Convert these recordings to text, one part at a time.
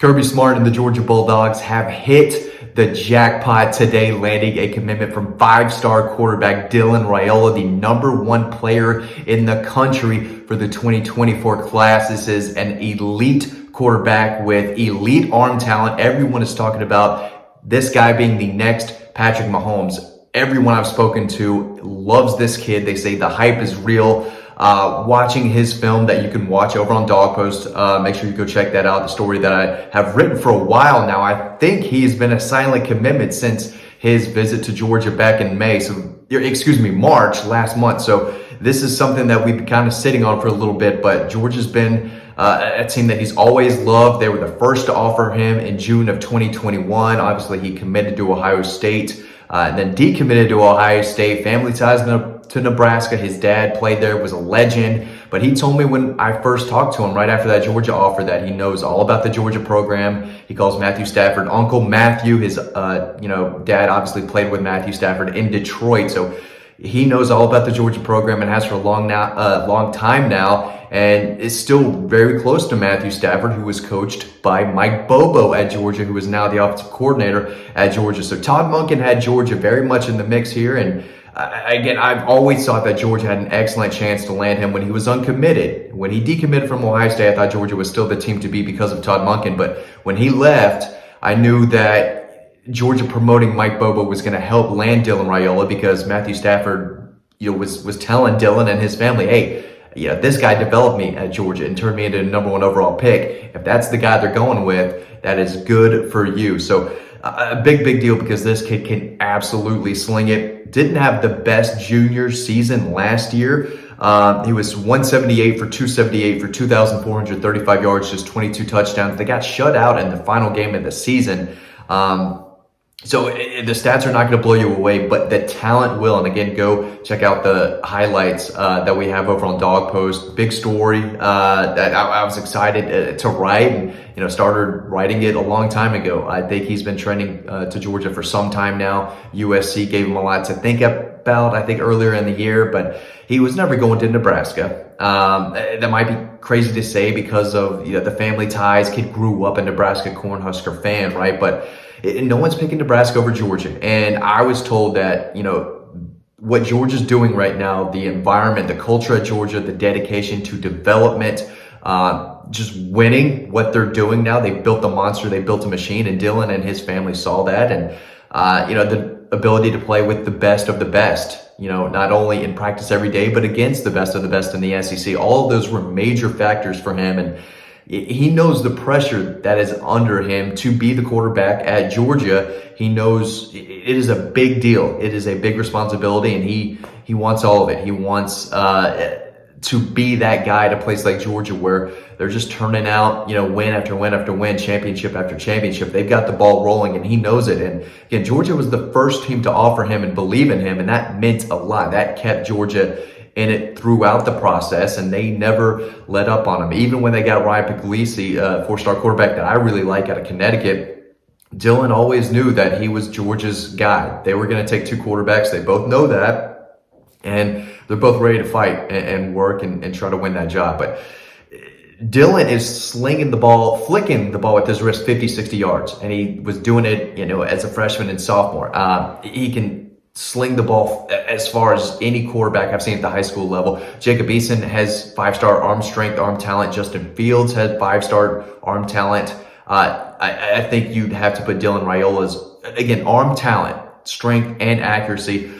Kirby Smart and the Georgia Bulldogs have hit the jackpot today, landing a commitment from five-star quarterback Dylan Raiola, the #1 player in the country for the 2024 class. This is an elite quarterback with elite arm talent. Everyone is talking about this guy being the next Patrick Mahomes. Everyone I've spoken to loves this kid. They say the hype is real. Watching his film that you can watch over on Dog Post, make sure you go check that out. The story that I have written for a while now. I think he's been a silent commitment since his visit to Georgia back in March last month. So this is something that we've been kind of sitting on for a little bit, but Georgia's been a team that he's always loved. They were the first to offer him in June of 2021. Obviously, he committed to Ohio State and then decommitted to Ohio State. Family ties to Nebraska. His dad played there, was a legend. But he told me when I first talked to him right after that Georgia offer that he knows all about the Georgia program. He calls Matthew Stafford Uncle Matthew. His dad obviously played with Matthew Stafford in Detroit. So he knows all about the Georgia program and has for a long time now, and is still very close to Matthew Stafford, who was coached by Mike Bobo at Georgia, who is now the offensive coordinator at Georgia. So Todd Monken had Georgia very much in the mix here, and again, I've always thought that Georgia had an excellent chance to land him when he was uncommitted. When he decommitted from Ohio State, I thought Georgia was still the team to beat because of Todd Monken, but when he left, I knew that Georgia promoting Mike Bobo was going to help land Dylan Raiola, because Matthew Stafford, was telling Dylan and his family, hey, this guy developed me at Georgia and turned me into a #1 overall pick. If that's the guy they're going with, that is good for you. So a big deal, because this kid can absolutely sling it. Didn't have the best junior season last year. He was 178 for 278 for 2,435 yards, just 22 touchdowns. They got shut out in the final game of the season. So the stats are not going to blow you away, but the talent will. And again, go check out the highlights that we have over on Dog Post. Big story that I was excited to write, and started writing it a long time ago. I think he's been trending to Georgia for some time now. USC gave him a lot to think about, I think, earlier in the year, but he was never going to Nebraska. That might be crazy to say because of the family ties. Kid grew up a Nebraska Cornhusker fan, right? But no one's picking Nebraska over Georgia. And I was told that, what Georgia's doing right now, the environment, the culture at Georgia, the dedication to development, just winning what they're doing now. They built the monster, they built a machine, and Dylan and his family saw that. And, the ability to play with the best of the best, not only in practice every day, but against the best of the best in the SEC. All of those were major factors for him. And he knows the pressure that is under him to be the quarterback at Georgia. He knows it is a big deal. It is a big responsibility, and he wants all of it. He wants to be that guy at a place like Georgia where they're just turning out, win after win after win, championship after championship. They've got the ball rolling, and he knows it. And again, Georgia was the first team to offer him and believe in him, and that meant a lot. That kept Georgia in it throughout the process, and they never let up on him. Even when they got Ryan Puglisi, a four-star quarterback that I really like out of Connecticut, Dylan always knew that he was Georgia's guy. They were going to take two quarterbacks. They both know that, and they're both ready to fight and work and try to win that job. But Dylan is slinging the ball, flicking the ball with his wrist 50, 60 yards, and he was doing it, as a freshman and sophomore. He can sling the ball as far as any quarterback I've seen at the high school level. Jacob Eason has 5-star arm strength, arm talent. Justin Fields has 5-star arm talent. I think you'd have to put Dylan Raiola's, again, arm talent, strength, and accuracy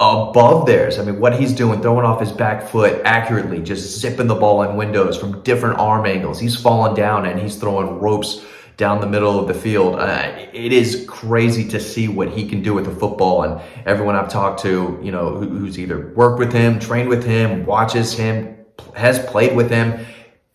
above theirs. I mean, what he's doing, throwing off his back foot accurately, just zipping the ball in windows from different arm angles. He's falling down and he's throwing ropes down the middle of the field. It is crazy to see what he can do with the football. And everyone I've talked to, who's either worked with him, trained with him, watches him, has played with him,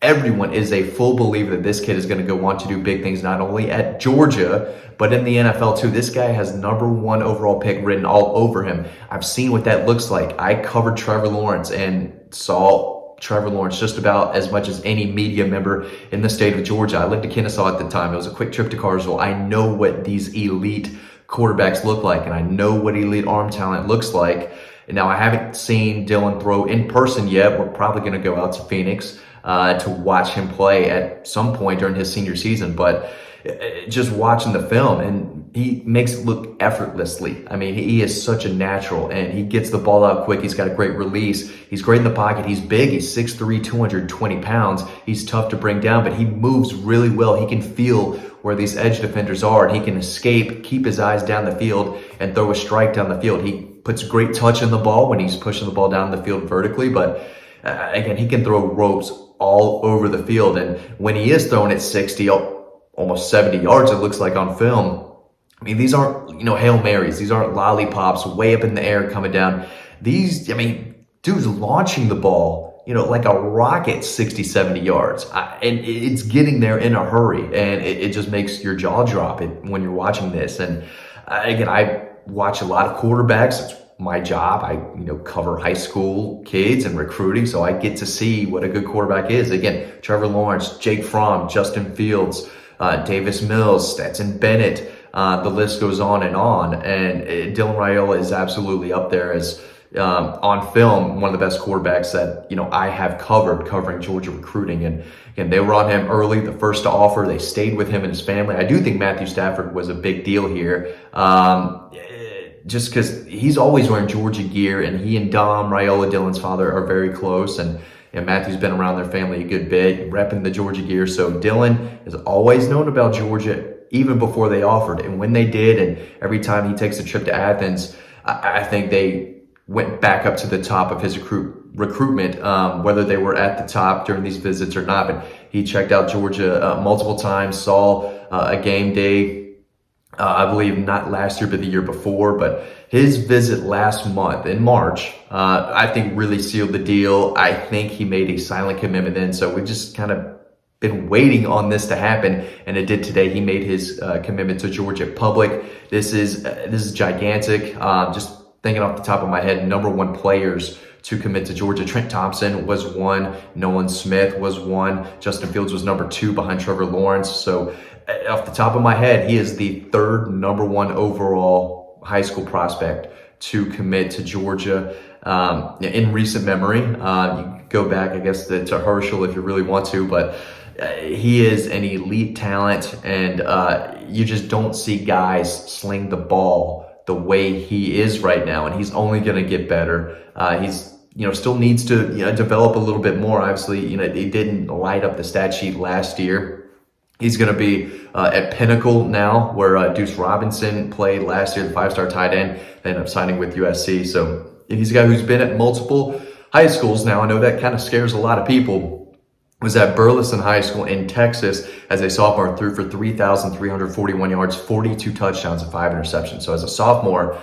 everyone is a full believer that this kid is going to go on to do big things, not only at Georgia, but in the NFL too. This guy has #1 overall pick written all over him. I've seen what that looks like. I covered Trevor Lawrence and saw Trevor Lawrence just about as much as any media member in the state of Georgia. I lived in Kennesaw at the time. It was a quick trip to Carsville. I know what these elite quarterbacks look like, and I know what elite arm talent looks like. And now I haven't seen Dylan throw in person yet. We're probably going to go out to Phoenix to watch him play at some point during his senior season. But just watching the film, and he makes it look effortlessly. I mean, he is such a natural, and he gets the ball out quick. He's got a great release. He's great in the pocket. He's big. He's 6'3", 220 pounds. He's tough to bring down, but he moves really well. He can feel where these edge defenders are, and he can escape, keep his eyes down the field, and throw a strike down the field. He puts great touch in the ball when he's pushing the ball down the field vertically, but again, he can throw ropes all over the field. And when he is throwing at 60, almost 70 yards, it looks like on film, I mean, these aren't, Hail Marys. These aren't lollipops way up in the air coming down. These, dude's launching the ball, like a rocket 60, 70 yards. And it's getting there in a hurry. And it just makes your jaw drop when you're watching this. And again, I watch a lot of quarterbacks. It's my job. I, cover high school kids and recruiting. So I get to see what a good quarterback is. Again, Trevor Lawrence, Jake Fromm, Justin Fields, Davis Mills, Stetson Bennett. The list goes on. And Dylan Raiola is absolutely up there as, on film, one of the best quarterbacks that, I have covering Georgia recruiting. And again, they were on him early, the first to offer. They stayed with him and his family. I do think Matthew Stafford was a big deal here. Just because he's always wearing Georgia gear, and he and Dom Raiola, Dylan's father, are very close. And Matthew's been around their family a good bit, repping the Georgia gear. So Dylan has always known about Georgia, even before they offered. And when they did, and every time he takes a trip to Athens, I think they went back up to the top of his recruitment, whether they were at the top during these visits or not. But he checked out Georgia multiple times, saw a game day, I believe not last year, but the year before. But his visit last month in March, I think really sealed the deal. I think he made a silent commitment then. So we've just kind of been waiting on this to happen, and it did today. He made his commitment to Georgia public. This is gigantic. Just thinking off the top of my head, number one players to commit to Georgia. Trent Thompson was one. Nolan Smith was one. Justin Fields was number two behind Trevor Lawrence. So off the top of my head, he is the third number one overall high school prospect to commit to Georgia in recent memory. You can go back, I guess, to Herschel if you really want to, but he is an elite talent, and you just don't see guys sling the ball the way he is right now, and he's only going to get better. He's still needs to develop a little bit more. Obviously, he didn't light up the stat sheet last year. He's going to be at Pinnacle now, where Deuce Robinson played last year, the five-star tight end. They ended up signing with USC. So he's a guy who's been at multiple high schools now. I know that kind of scares a lot of people. Was at Burleson High School in Texas as a sophomore, threw for 3,341 yards, 42 touchdowns, and 5 interceptions. So as a sophomore,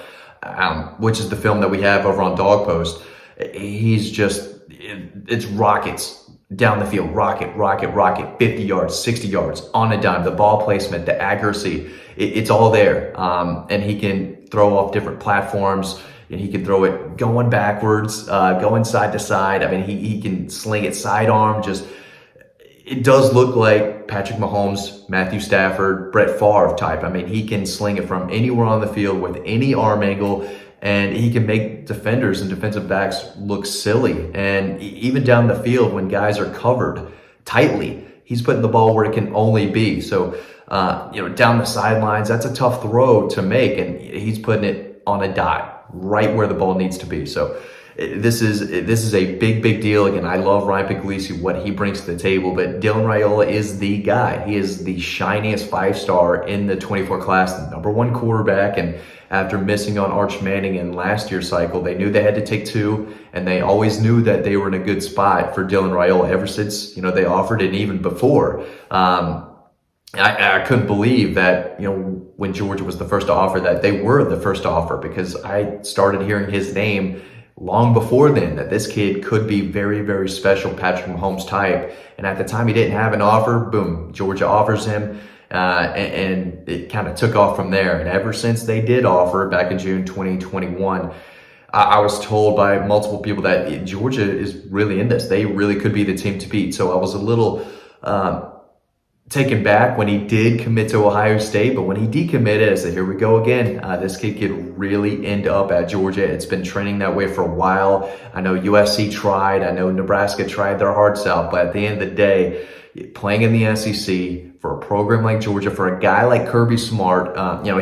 which is the film that we have over on Dog Post, it's rockets down the field, rocket, 50 yards, 60 yards on a dime. The ball placement, the accuracy, it's all there. And he can throw off different platforms, and he can throw it going backwards, going side to side. I mean, he can sling it sidearm. It does look like Patrick Mahomes, Matthew Stafford, Brett Favre type. I mean, he can sling it from anywhere on the field with any arm angle, and he can make defenders and defensive backs look silly. And even down the field, when guys are covered tightly, he's putting the ball where it can only be. So, down the sidelines, that's a tough throw to make, and he's putting it on a dot, right where the ball needs to be. So this is a big deal. Again, I love Ryan Puglisi, what he brings to the table, but Dylan Raiola is the guy. He is the shiniest five-star in the 24 class, the number one quarterback. And after missing on Arch Manning in last year's cycle, they knew they had to take two, and they always knew that they were in a good spot for Dylan Raiola ever since, they offered it, even before. I couldn't believe that, when Georgia was the first to offer, that they were the first to offer, because I started hearing his name long before then, that this kid could be very, very special, Patrick Mahomes type. And at the time he didn't have an offer, boom, Georgia offers him. And it kind of took off from there. And ever since they did offer back in June 2021, I was told by multiple people that Georgia is really in this. They really could be the team to beat. So I was a little taken back when he did commit to Ohio State, but when he decommitted, I said, here we go again. This kid could really end up at Georgia. It's been trending that way for a while. I know USC tried. I know Nebraska tried their hearts out, but at the end of the day, playing in the SEC for a program like Georgia, for a guy like Kirby Smart.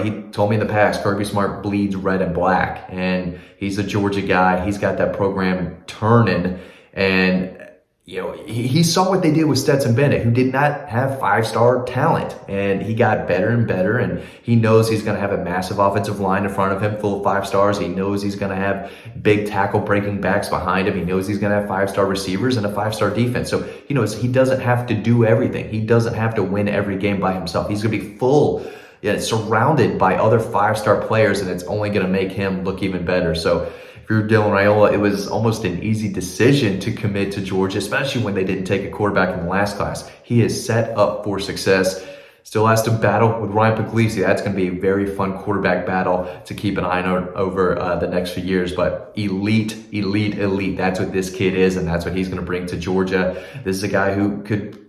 He told me in the past, Kirby Smart bleeds red and black, and he's a Georgia guy. He's got that program turning, and he saw what they did with Stetson Bennett, who did not have five-star talent, and he got better and better, and he knows he's going to have a massive offensive line in front of him full of five stars. He knows he's going to have big tackle-breaking backs behind him. He knows he's going to have five-star receivers and a five-star defense. So he knows he doesn't have to do everything. He doesn't have to win every game by himself. He's going to be surrounded by other five-star players, and it's only going to make him look even better. So if you're Dylan Raiola, it was almost an easy decision to commit to Georgia, especially when they didn't take a quarterback in the last class. He is set up for success. Still has to battle with Ryan Puglisi. That's going to be a very fun quarterback battle to keep an eye on over the next few years. But elite. That's what this kid is, and that's what he's going to bring to Georgia. This is a guy who could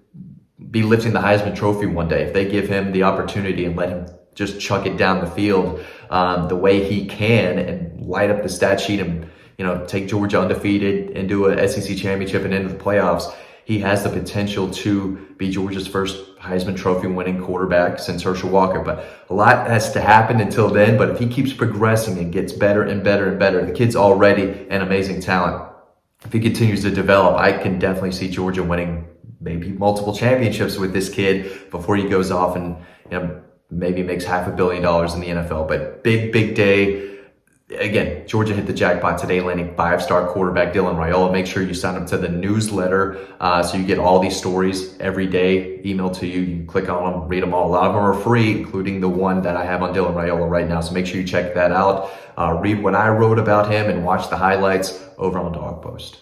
be lifting the Heisman Trophy one day if they give him the opportunity and let him just chuck it down the field the way he can and light up the stat sheet and take Georgia undefeated and do a SEC championship and into the playoffs. He has the potential to be Georgia's first Heisman Trophy winning quarterback since Herschel Walker. But a lot has to happen until then. But if he keeps progressing and gets better and better and better, the kid's already an amazing talent. If he continues to develop, I can definitely see Georgia winning maybe multiple championships with this kid before he goes off and maybe makes $500 million in the NFL. But big day. Again, Georgia hit the jackpot today, landing five-star quarterback Dylan Raiola. Make sure you sign up to the newsletter so you get all these stories every day emailed to you. You can click on them, read them all. A lot of them are free, including the one that I have on Dylan Raiola right now. So make sure you check that out. Read what I wrote about him and watch the highlights over on Dog Post.